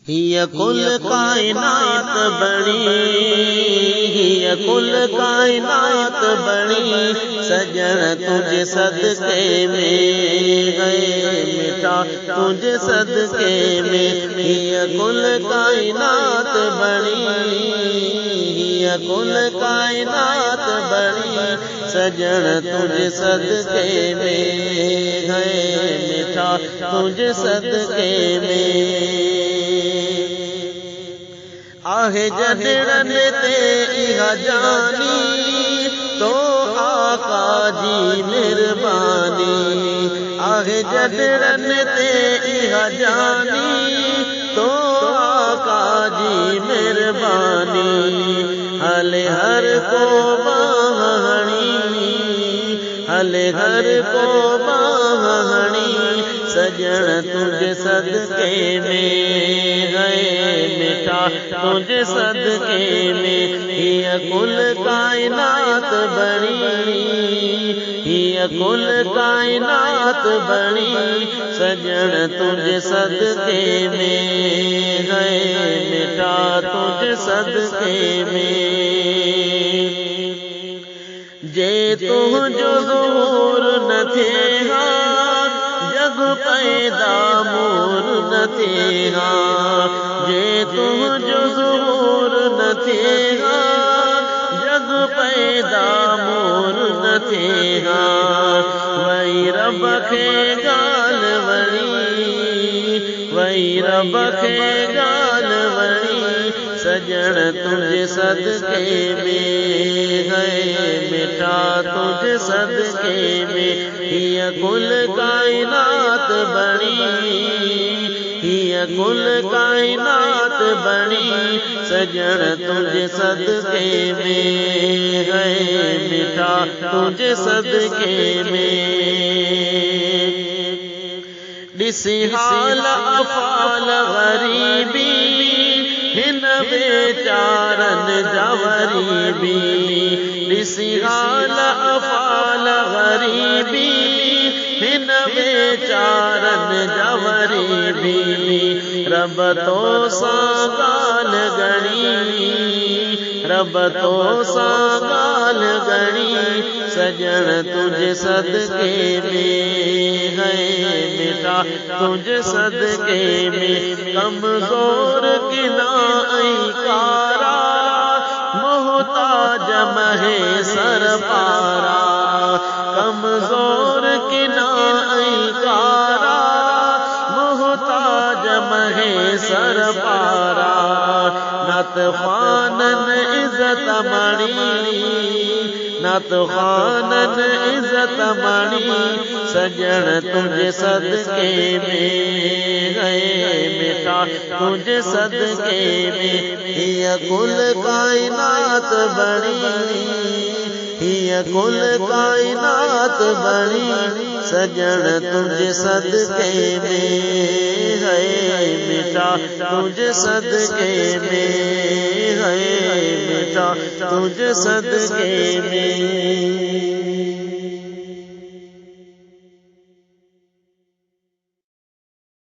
हिय कुल कायनात बणी, हिय कुल कायनात बणी, सजण तुझे सदके में है मिठा, तुझे सदके में। हिय कुल कायनात बणी, हिय कुल कायनात बणी, सजण तुझे सदके में है मिठा, तुझे सदके में। आहे जॾड़न ते इहा जानी, तो आका जी मेहरबानी। आहे जॾड़न ते इहा जानी, तो आका जी मेहरबानी। हले हर को बाहणी, हले हर को बाहणी, सजण तुझे सदके में है मिठा, तुझे सदके में। हिय कुल कायनात बणी, हिय कुल कायनात बणी, सजण तुझे सदके में है मिठा, तुझे सदके में। जे तुझो ज़हूर न थे हा, जग पैदा मोर न थे हा। जे तुझो ज़हूर न थे हा, जग पैदा मोर न थे हा। वही रब खे गाल वणी, वही रब खे गाल वणी, सजण तुझे सदके में है मिठा, तुझे सदके में। हिय कुल कायनात बणी, हिय कुल कायनात बणी, सजण तुझे सदके में है मिठा, तुझे सदके में। ॾिसी हाल अफ़ाल ग़रीबी, हिन बेचारन जा वरीबी। ॾिसी हाल अफ़ाल ग़रीबी, हिन बेचारन जा वरीबी। रब तो सां ॻाल्हि गणी, रब तो सां ॻाल्हि गणी, सजण तुझे सदके में है मिठा, तुझे सदके में। कमज़ोर किना ऐं कारा, मोहताज महे सर पारा। कमज़ोर किना ऐं कारा, मोहताज महे सर पारा। नत ख़ानन इज़्ज़त मणी, नत ख़ानन इज़्ज़त मणी, सजण तुझे सदके में है मिठा, तुझे सदके में। हिय कुल कायनात बणी, हिय कुल कायनात बणी, सजण तुझे सदके में है मिठा, तुझे सदके में है मिठा, तुझे सदके में।